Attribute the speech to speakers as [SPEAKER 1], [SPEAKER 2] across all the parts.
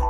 [SPEAKER 1] Hello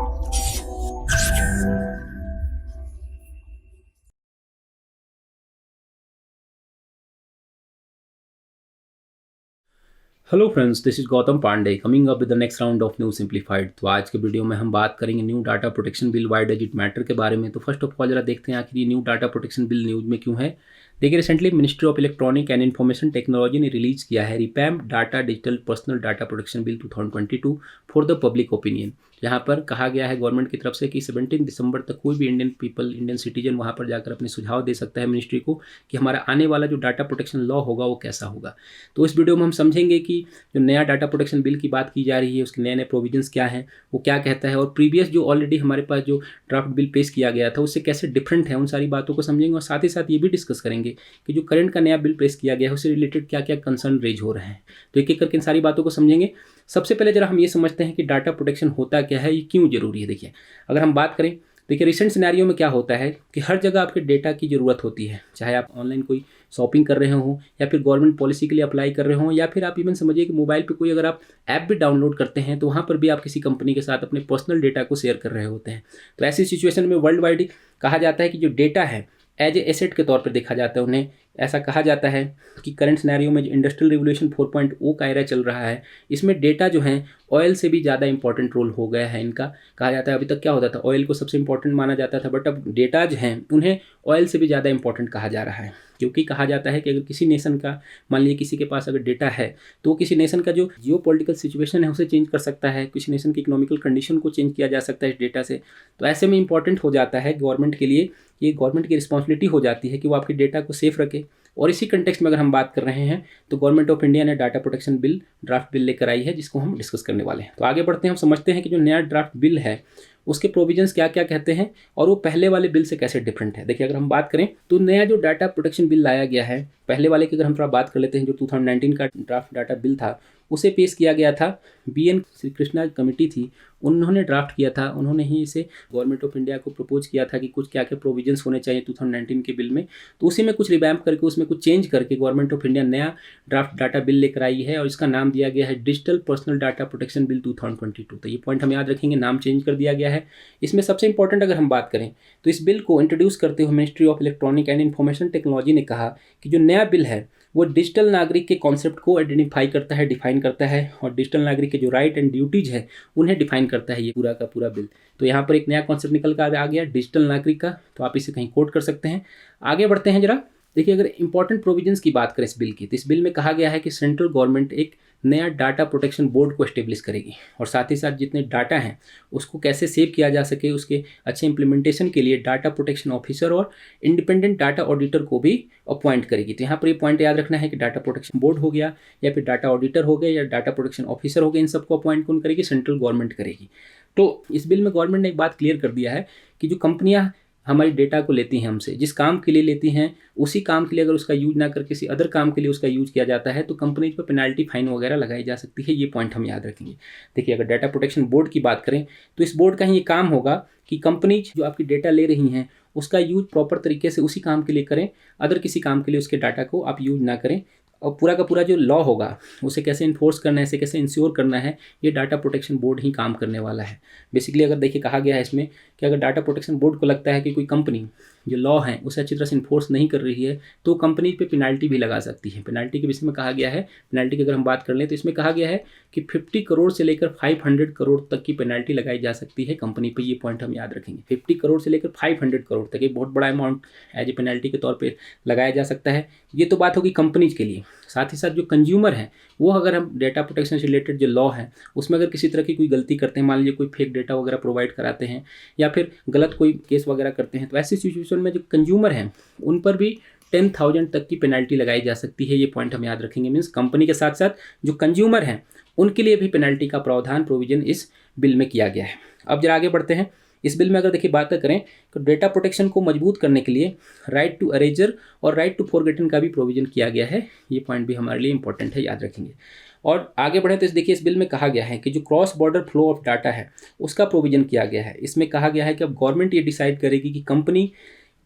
[SPEAKER 1] friends, this is Gautam Pandey coming up with the next round of new simplified. तो आज के video में हम बात करेंगे new data protection bill, why does it matter के बारे में। तो फर्स्ट ऑफ ऑल जरा देखते हैं आखिर ये new data protection bill news में क्यों है। देखिए, recently ministry of electronic and information technology ने रिलीज किया है revamp data digital personal data protection bill 2022 for the public opinion. यहाँ पर कहा गया है गवर्नमेंट की तरफ से कि 17 दिसंबर तक कोई भी इंडियन सिटीजन वहाँ पर जाकर अपने सुझाव दे सकता है मिनिस्ट्री को कि हमारा आने वाला जो डाटा प्रोटेक्शन लॉ होगा वो कैसा होगा। तो इस वीडियो में हम समझेंगे कि जो नया डाटा प्रोटेक्शन बिल की बात की जा रही है उसके नए नए प्रोविजंस क्या हैं, वो क्या कहता है, और प्रीवियस जो ऑलरेडी हमारे पास जो ड्राफ्ट बिल पेश किया गया था उससे कैसे डिफरेंट है, उन सारी बातों को समझेंगे। और साथ ही साथ ये भी डिस्कस करेंगे कि जो करंट का नया बिल पेश किया गया है उससे रिलेटेड क्या क्या कंसर्न रेज हो रहे हैं। तो एक एक करके इन सारी बातों को समझेंगे। सबसे पहले जरा हम ये समझते हैं कि डाटा प्रोटेक्शन होता क्या है, ये क्यों जरूरी है। देखिए, अगर हम बात करें, देखिए रिसेंट सिनेरियो में क्या होता है कि हर जगह आपके डेटा की ज़रूरत होती है, चाहे आप ऑनलाइन कोई शॉपिंग कर रहे हो या फिर गवर्नमेंट पॉलिसी के लिए अप्लाई कर रहे हो, या फिर आप इवन समझिए कि मोबाइल पे कोई अगर आप ऐप भी डाउनलोड करते हैं तो वहाँ पर भी आप किसी कंपनी के साथ अपने पर्सनल डेटा को शेयर कर रहे होते हैं। तो ऐसी सिचुएशन में वर्ल्ड वाइड कहा जाता है कि जो डेटा है एज ए एसेट के तौर पर देखा जाता है उन्हें। ऐसा कहा जाता है कि करंट सिनेरियो में जो इंडस्ट्रियल रिवोल्यूशन 4.0 का एरा चल रहा है, इसमें डेटा जो है ऑयल से भी ज़्यादा इंपॉर्टेंट रोल हो गया है इनका। कहा जाता है अभी तक क्या होता था, ऑयल को सबसे इंपॉर्टेंट माना जाता था, बट अब डेटा जो हैं उन्हें ऑयल से भी ज़्यादा इंपॉर्टेंट कहा जा रहा है। क्योंकि कहा जाता है कि अगर किसी नेशन का, मान लीजिए किसी के पास अगर डेटा है तो किसी नेशन का जो जियो पॉलिटिकल सिचुएशन है उसे चेंज कर सकता है, किसी नेशन की इकोनॉमिकल कंडीशन को चेंज किया जा सकता है इस डेटा से। तो ऐसे में इंपॉर्टेंट हो जाता है गवर्नमेंट के लिए, ये गवर्नमेंट की रिस्पॉन्सिबिलिटी हो जाती है कि वो आपके डेटा को सेफ रखे। और इसी कंटेक्स्ट में अगर हम बात कर रहे हैं तो गवर्नमेंट ऑफ इंडिया ने data protection bill draft bill लेकर आई है, जिसको हम डिस्कस करने वाले हैं। तो आगे बढ़ते हैं, हम समझते हैं कि जो नया ड्राफ्ट बिल है उसके प्रोविजंस क्या क्या कहते हैं और वो पहले वाले बिल से कैसे डिफरेंट है। देखिए, अगर हम बात करें तो नया जो डाटा प्रोटेक्शन बिल लाया गया है, पहले वाले की अगर हम थोड़ा बात कर लेते हैं, जो 2019 का ड्राफ्ट डाटा बिल था उसे पेश किया गया था BN श्री कृष्णा कमेटी थी, उन्होंने ड्राफ्ट किया था, उन्होंने ही इसे गवर्नमेंट ऑफ इंडिया को प्रपोज किया था कि कुछ क्या क्या प्रोविजंस होने चाहिए 2019 के बिल में। तो उसी में कुछ रिवैम्प करके, उसमें कुछ चेंज करके गवर्नमेंट ऑफ इंडिया नया ड्राफ्ट डाटा बिल लेकर आई है और इसका नाम दिया गया है digital personal data protection bill 2022। तो ये पॉइंट हम याद रखेंगे, नाम चेंज कर दिया गया है। इसमें सबसे इंपॉर्टेंट अगर हम बात करें तो इस बिल को इंट्रोड्यूस करते हुए ministry of electronic and information technology ने कहा कि जो नया बिल है वो डिजिटल नागरिक के कॉन्सेप्ट को आइडेंटिफाई करता है, डिफाइन करता है, और डिजिटल नागरिक के जो राइट एंड ड्यूटीज है उन्हें डिफाइन करता है ये पूरा का पूरा बिल। तो यहाँ पर एक नया कॉन्सेप्ट निकल कर आ गया डिजिटल नागरिक का, तो आप इसे कहीं कोट कर सकते हैं। आगे बढ़ते हैं जरा। देखिए, अगर इंपॉर्टेंट प्रोविजंस की बात करें इस बिल की, तो इस बिल में कहा गया है कि सेंट्रल गवर्नमेंट एक नया डाटा प्रोटेक्शन बोर्ड को एस्टेब्लिश करेगी और साथ ही साथ जितने डाटा हैं उसको कैसे सेव किया जा सके उसके अच्छे इंप्लीमेंटेशन के लिए डाटा प्रोटेक्शन ऑफिसर और इंडिपेंडेंट डाटा ऑडिटर को भी अपॉइंट करेगी। तो यहाँ पर ये पॉइंट याद रखना है कि डाटा प्रोटेक्शन बोर्ड हो गया या फिर डाटा ऑडिटर हो गया या डाटा प्रोटेक्शन ऑफिसर हो गया, इन सबको अपॉइंट कौन करेगी? सेंट्रल गवर्नमेंट करेगी। तो इस बिल में गवर्नमेंट ने एक बात क्लियर कर दिया है कि जो कंपनियां हमारी डेटा को लेती हैं हमसे, जिस काम के लिए लेती हैं उसी काम के लिए अगर उसका यूज ना कर किसी अदर काम के लिए उसका यूज किया जाता है तो कंपनीज पर पेनाल्टी फाइन वगैरह लगाई जा सकती है। ये पॉइंट हम याद रखेंगे। देखिए, अगर डाटा प्रोटेक्शन बोर्ड की बात करें तो इस बोर्ड का ही ये काम होगा कि कंपनीज जो आपकी डेटा ले रही हैं उसका यूज प्रॉपर तरीके से उसी काम के लिए करें, अदर किसी काम के लिए उसके डाटा को आप यूज ना करें। और पूरा का पूरा जो लॉ होगा उसे कैसे इन्फोर्स करना है, इसे कैसे इंश्योर करना है, ये डाटा प्रोटेक्शन बोर्ड ही काम करने वाला है। बेसिकली अगर देखिए कहा गया है इसमें कि अगर डाटा प्रोटेक्शन बोर्ड को लगता है कि कोई कंपनी जो लॉ है उसे अच्छी तरह से इन्फोर्स नहीं कर रही है तो कंपनी पे पेनाल्टी भी लगा सकती है। पेनाल्टी के विषय में कहा गया है, पेनाल्टी की अगर हम बात कर लें तो इसमें कहा गया है कि 50 करोड़ से लेकर 500 करोड़ तक की पेनाल्टी लगाई जा सकती है कंपनी पे। ये पॉइंट हम याद रखेंगे। 50 करोड़ से लेकर 500 करोड़ तक, एक बहुत बड़ा अमाउंट एज ए पेनाल्टी के तौर पर लगाया जा सकता है। ये तो बात होगी कंपनीज के लिए। साथ ही साथ जो कंज्यूमर हैं वो, अगर हम डेटा प्रोटेक्शन से रिलेटेड जो लॉ है उसमें अगर किसी तरह की कोई गलती करते हैं, मान लीजिए कोई फेक डेटा वगैरह प्रोवाइड कराते हैं या फिर गलत कोई केस वगैरह करते हैं, तो ऐसी सिचुएशन में जो कंज्यूमर हैं उन पर भी 10,000 तक की पेनल्टी लगाई जा सकती है। ये पॉइंट हम याद रखेंगे। मीन्स कंपनी के साथ साथ जो कंज्यूमर हैं उनके लिए भी पेनल्टी का प्रावधान प्रोविजन इस बिल में किया गया है। अब जरा आगे बढ़ते हैं। इस बिल में अगर देखिए बात करें तो डेटा प्रोटेक्शन को मजबूत करने के लिए राइट टू अरेजर और राइट टू फॉरगेटन का भी प्रोविजन किया गया है। ये पॉइंट भी हमारे लिए इंपॉर्टेंट है, याद रखेंगे। और आगे बढ़े तो देखिए इस बिल में कहा गया है कि जो cross border flow of data है उसका प्रोविजन किया गया है। इसमें कहा गया है कि अब गवर्नमेंट ये डिसाइड करेगी कि कंपनी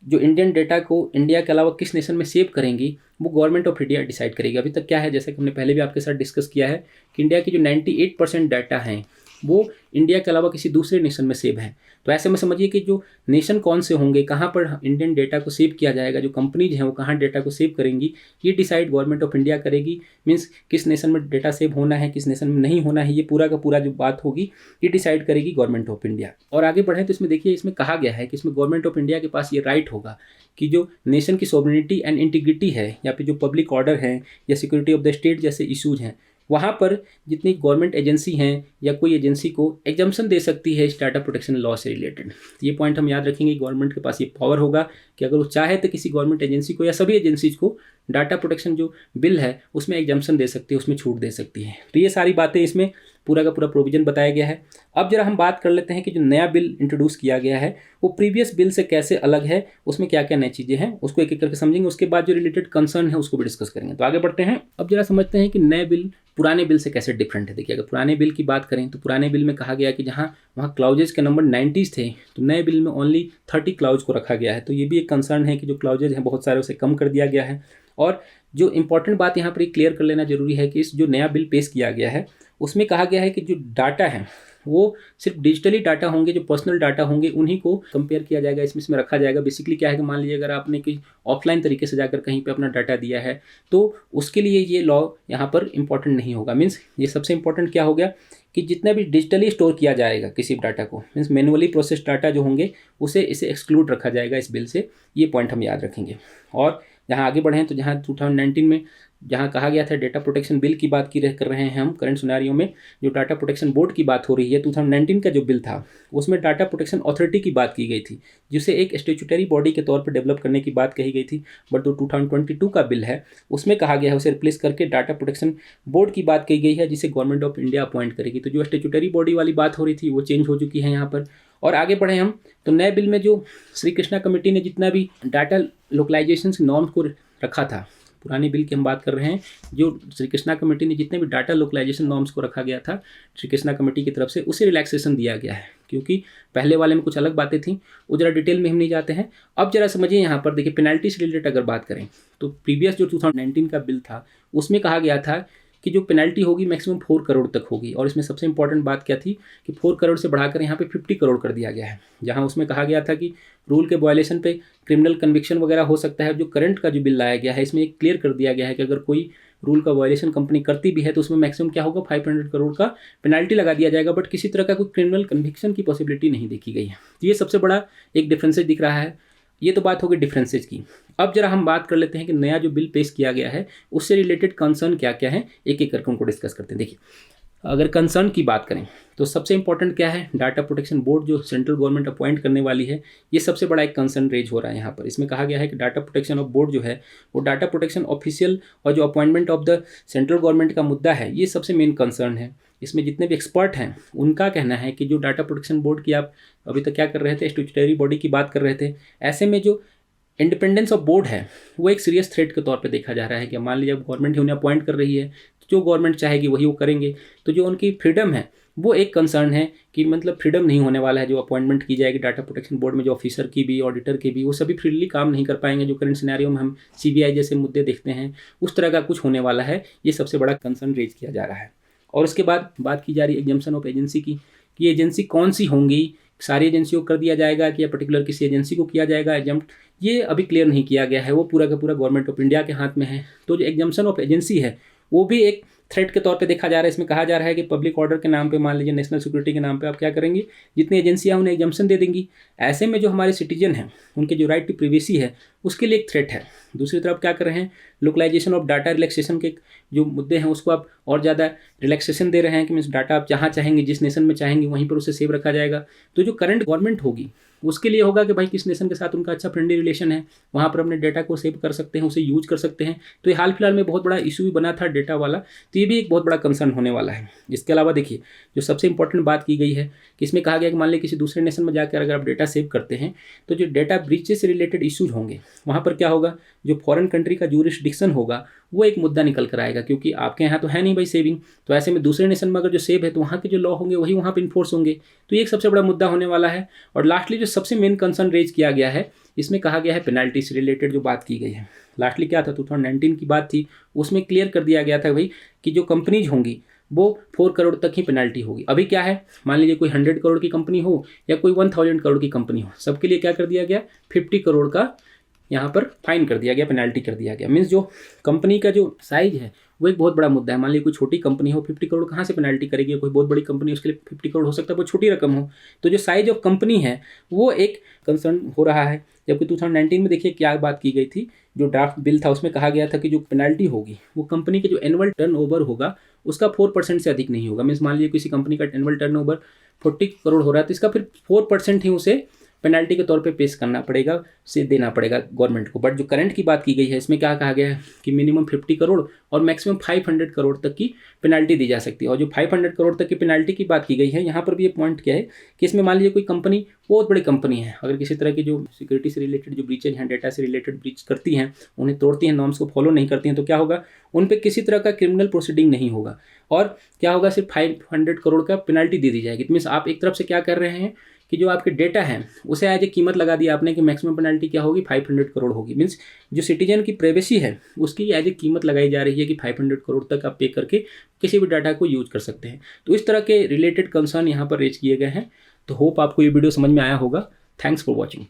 [SPEAKER 1] जो इंडियन डेटा को इंडिया के अलावा किस नेशन में सेव करेंगी वो गवर्नमेंट ऑफ इंडिया डिसाइड करेगी। अभी तक क्या है, जैसे कि हमने पहले भी आपके साथ डिस्कस किया है कि इंडिया की जो 98% डाटा हैं वो इंडिया के अलावा किसी दूसरे नेशन में सेव है। तो ऐसे में समझिए कि जो नेशन कौन से होंगे, कहाँ पर इंडियन डेटा को सेव किया जाएगा, जो कंपनीज हैं वो कहाँ डेटा को सेव करेंगी, ये डिसाइड गवर्नमेंट ऑफ इंडिया करेगी। मीन्स किस नेशन में डेटा सेव होना है, किस नेशन में नहीं होना है, ये पूरा का पूरा जो बात होगी ये डिसाइड करेगी गवर्नमेंट ऑफ इंडिया। और आगे बढ़ें तो इसमें देखिए, इसमें कहा गया है कि इसमें गवर्नमेंट ऑफ इंडिया के पास ये राइट होगा कि जो नेशन की सॉवरेनिटी एंड इंटीग्रिटी है, या फिर जो पब्लिक ऑर्डर है या सिक्योरिटी ऑफ द स्टेट जैसे इशूज़ हैं, वहाँ पर जितनी गवर्नमेंट एजेंसी हैं या कोई एजेंसी को एग्जम्पशन दे सकती है इस डाटा प्रोटेक्शन लॉ से रिलेटेड। तो ये पॉइंट हम याद रखेंगे, गवर्नमेंट के पास ये पावर होगा कि अगर वो चाहे तो किसी गवर्नमेंट एजेंसी को या सभी एजेंसीज को डाटा प्रोटेक्शन जो बिल है उसमें एग्जम्पशन दे सकती है, उसमें छूट दे सकती है। तो ये सारी बातें इसमें पूरा का पूरा प्रोविजन बताया गया है। अब जरा हम बात कर लेते हैं कि जो नया बिल इंट्रोड्यूस किया गया है वो प्रीवियस बिल से कैसे अलग है, उसमें क्या क्या नई चीज़ें हैं उसको एक एक करके समझेंगे। उसके बाद जो रिलेटेड कंसर्न है उसको भी डिस्कस करेंगे। तो आगे बढ़ते हैं। अब जरा समझते हैं कि नए बिल पुराने बिल से कैसे डिफरेंट है। देखिए, अगर पुराने बिल की बात करें तो पुराने बिल में कहा गया कि जहाँ वहाँ क्लाउजेज के नंबर 90s थे, तो नए बिल में ओनली 30 क्लाउज को रखा गया है। तो ये भी एक कंसर्न है कि जो क्लाउजेज हैं बहुत सारे उसे कम कर दिया गया है। और जो इंपॉर्टेंट बात यहाँ पर क्लियर कर लेना जरूरी है कि इस जो नया बिल पेश किया गया है उसमें कहा गया है कि जो डाटा है वो सिर्फ डिजिटली डाटा होंगे, जो पर्सनल डाटा होंगे उन्हीं को कंपेयर किया जाएगा, इसमें रखा जाएगा। बेसिकली क्या है कि मान लीजिए अगर आपने कोई ऑफलाइन तरीके से जाकर कहीं पे अपना डाटा दिया है तो उसके लिए ये लॉ यहाँ पर इंपॉर्टेंट नहीं होगा। मीन्स ये सबसे इंपॉर्टेंट क्या हो गया कि जितना भी डिजिटली स्टोर किया जाएगा किसी डाटा को, मीन्स मैनुअली प्रोसेस डाटा जो होंगे इसे एक्सक्लूड रखा जाएगा इस बिल से। ये पॉइंट हम याद रखेंगे। और जहाँ आगे बढ़ें तो जहाँ 2019 में जहाँ कहा गया था डेटा प्रोटेक्शन बिल की बात कर रहे हैं हम करंट सिनेरियो में, जो डाटा प्रोटेक्शन बोर्ड की बात हो रही है, 2019 का जो बिल था उसमें डाटा प्रोटेक्शन अथॉरिटी की बात की गई थी, जिसे एक स्टैट्यूटरी बॉडी के तौर पर डेवलप करने की बात कही गई थी। बट जो 2022 का बिल है उसमें कहा गया है उसे रिप्लेस करके डाटा प्रोटेक्शन बोर्ड की बात कही गई है, जिसे गवर्नमेंट ऑफ इंडिया अपॉइंट करेगी। तो जो स्टैट्यूटरी बॉडी वाली बात हो रही थी वो चेंज हो चुकी है यहाँ पर। और आगे बढ़े हम तो नए बिल में जो श्री कृष्णा कमेटी ने जितना भी डाटा लोकलाइजेशन नॉर्म्स को रखा था, पुराने बिल की हम बात कर रहे हैं, जो श्री कृष्णा कमेटी ने जितने भी डाटा लोकलाइजेशन नॉर्म्स को रखा गया था श्री कृष्णा कमेटी की तरफ से, उसे रिलैक्सेशन दिया गया है। क्योंकि पहले वाले में कुछ अलग बातें थी, वो जरा डिटेल में हम नहीं जाते हैं। अब जरा समझिए यहाँ पर देखिए, पेनल्टी से रिलेटेड अगर बात करें तो प्रीवियस जो 2019 का बिल था उसमें कहा गया था कि जो पेनल्टी होगी मैक्सिमम 4 करोड़ तक होगी। और इसमें सबसे इंपॉर्टेंट बात क्या थी कि 4 करोड़ से बढ़ाकर यहाँ पे 50 करोड़ कर दिया गया है। जहाँ उसमें कहा गया था कि रूल के वायलेशन पे क्रिमिनल कन्विक्शन वगैरह हो सकता है। जो करंट का जो बिल लाया गया है इसमें एक क्लियर कर दिया गया है कि अगर कोई रूल का वायलेशन कंपनी करती भी है तो उसमें मैक्सिमम क्या होगा, 500 करोड़ का पेनल्टी लगा दिया जाएगा। बट किसी तरह का कोई क्रिमिनल कन्विक्शन की पॉसिबिलिटी नहीं देखी गई है। तो ये सबसे बड़ा एक डिफरेंसेज दिख रहा है। ये तो बात होगी डिफरेंसेज की। अब जरा हम बात कर लेते हैं कि नया जो बिल पेश किया गया है उससे रिलेटेड कंसर्न क्या क्या है, एक एक करके उनको डिस्कस करते हैं। देखिए, अगर कंसर्न की बात करें तो सबसे इंपॉर्टेंट क्या है, डाटा प्रोटेक्शन बोर्ड जो सेंट्रल गवर्नमेंट अपॉइंट करने वाली है, ये सबसे बड़ा एक कंसर्न रेज हो रहा है यहाँ पर। इसमें कहा गया है कि डाटा प्रोटेक्शन ऑफ बोर्ड जो है वो डाटा प्रोटेक्शन ऑफिशियल और जो appointment of the central government का मुद्दा है, ये सबसे मेन कंसर्न है। इसमें जितने भी एक्सपर्ट हैं उनका कहना है कि जो डाटा प्रोटेक्शन बोर्ड की आप अभी तक क्या कर रहे थे, स्टैट्यूटरी बॉडी की बात कर रहे थे, ऐसे में जो इंडिपेंडेंस ऑफ बोर्ड है वो एक सीरियस थ्रेट के तौर पे देखा जा रहा है। कि मान लीजिए गवर्नमेंट ही उन्हें अपॉइंट कर रही है तो जो गवर्नमेंट चाहेगी वही वो करेंगे, तो जो उनकी फ्रीडम है वो एक कंसर्न है कि मतलब फ्रीडम नहीं होने वाला है। जो अपॉइंटमेंट की जाएगी डाटा प्रोटेक्शन बोर्ड में, जो ऑफिसर की भी ऑडिटर की भी, वो सभी फ्रीली काम नहीं कर पाएंगे। जो करंट सिनेरियो में हम CBI जैसे मुद्दे देखते हैं उस तरह का कुछ होने वाला है। ये सबसे बड़ा कंसर्न रेज किया जा रहा है। और उसके बाद बात की जा रही है एग्जम्पशन ऑफ एजेंसी की, कि एजेंसी कौन सी होंगी, सारी एजेंसियों को कर दिया जाएगा कि या पर्टिकुलर किसी एजेंसी को किया जाएगा एग्जम्प्ट, ये अभी क्लियर नहीं किया गया है। वो पूरा का पूरा गवर्नमेंट ऑफ इंडिया के हाथ में है। तो जो एग्जम्पशन ऑफ एजेंसी है वो भी एक थ्रेट के तौर पे देखा जा रहा है। इसमें कहा जा रहा है कि पब्लिक ऑर्डर के नाम पे, मान लीजिए नेशनल सिक्योरिटी के नाम पे आप क्या करेंगे, जितनी एजेंसियां उन्हें एग्जम्पशन दे देंगी। ऐसे में जो हमारे सिटीजन हैं उनके जो राइट टू प्रिवेसी है उसके लिए एक थ्रेट है। दूसरी तरफ क्या कर रहे हैं, लोकलाइजेशन ऑफ डाटा रिलैक्सेशन के जो मुद्दे हैं उसको आप और ज़्यादा रिलैक्सेशन दे रहे हैं कि मीन्स डाटा आप जहाँ चाहेंगे, जिस नेशन में चाहेंगे वहीं पर उसे सेव रखा जाएगा। तो जो करंट गवर्नमेंट होगी उसके लिए होगा कि भाई किस नेशन के साथ उनका अच्छा फ्रेंडली रिलेशन है, वहाँ पर अपने डेटा को सेव कर सकते हैं, उसे यूज कर सकते हैं। तो ये हाल फिलहाल में बहुत बड़ा इशू भी बना था डेटा वाला, तो ये भी एक बहुत बड़ा कंसर्न होने वाला है। इसके अलावा देखिए, जो सबसे इंपॉर्टेंट बात की गई है कि इसमें कहा गया कि मान लीजिए किसी दूसरे नेशन में जाकर अगर आप डेटा सेव करते हैं तो जो डेटा ब्रीचेस से रिलेटेड इशूज होंगे वहाँ पर क्या होगा, जो फॉरेन कंट्री का ज्यूरिसडिक्शन होगा वो एक मुद्दा निकल कर आएगा। क्योंकि आपके यहाँ तो है नहीं भाई सेविंग, तो ऐसे में दूसरे नेशन में अगर जो सेव है तो वहाँ के जो लॉ होंगे वही वहाँ पर इन्फोर्स होंगे। तो ये एक सबसे बड़ा मुद्दा होने वाला है। और लास्टली जो सबसे मेन कंसर्न रेज किया गया है, इसमें कहा गया है पेनल्टी से रिलेटेड जो बात की गई है। लास्टली क्या था, 2019 की बात थी, उसमें क्लियर कर दिया गया था भाई कि जो कंपनीज होंगी वो 4 करोड़ तक ही पेनल्टी होगी। अभी क्या है, मान लीजिए कोई 100 करोड़ की कंपनी हो या कोई 1000 करोड़ की कंपनी हो, सबके लिए क्या कर दिया गया, 50 करोड़ का यहाँ पर फाइन कर दिया गया, पेनल्टी कर दिया गया। मीन्स जो कंपनी का जो साइज है वो एक बहुत बड़ा मुद्दा है। मान लीजिए कोई छोटी कंपनी हो, 50 करोड़ कहाँ से पेनल्टी करेगी, कोई बहुत बड़ी कंपनी उसके लिए 50 करोड़ हो सकता है वो छोटी रकम हो। तो जो साइज ऑफ कंपनी है वो एक कंसर्न हो रहा है। जबकि 2019 में देखिए क्या बात की गई थी, जो ड्राफ्ट बिल था उसमें कहा गया था कि जो पेनल्टी होगी वो कंपनी के जो एनुअल टर्नओवर होगा उसका 4% से अधिक नहीं होगा। मीन्स मान लीजिए किसी कंपनी का एनुअल टर्नओवर 40 करोड़ हो रहा है तो इसका फिर 4% ही उसे पेनल्टी के तौर पे पेश करना पड़ेगा, से देना पड़ेगा गवर्नमेंट को। बट जो करंट की बात की गई है इसमें क्या कहा गया है कि मिनिमम 50 करोड़ और मैक्सिमम 500 करोड़ तक की पेनल्टी दी जा सकती है। और जो 500 करोड़ तक की पेनल्टी की बात की गई है, यहाँ पर भी ये पॉइंट क्या है कि इसमें मान लीजिए कोई कंपनी बहुत बड़ी कंपनी है, अगर किसी तरह की जो सिक्योरिटी से रिलेटेड जो ब्रीचेज हैं, डेटा से रिलेटेड ब्रीच करती हैं, उन्हें तोड़ती हैं, नॉर्म्स को फॉलो नहीं करती हैं, तो क्या होगा, उन पर किसी तरह का क्रिमिनल प्रोसीडिंग नहीं होगा और क्या होगा, सिर्फ 500 करोड़ का पेनल्टी दे दी जाएगी। मीन्स आप एक तरफ से क्या कर रहे हैं कि जो आपके डेटा है उसे एज ए कीमत लगा दी आपने कि मैक्सिमम पेनल्टी क्या होगी, 500 करोड़ होगी। मीन्स जो सिटीजन की प्राइवेसी है उसकी एज ए कीमत लगाई जा रही है कि 500 करोड़ तक आप पे करके किसी भी डाटा को यूज कर सकते हैं। तो इस तरह के रिलेटेड कंसर्न यहाँ पर रेज किए गए हैं। तो होप आपको ये वीडियो समझ में आया होगा। Thanks for watching.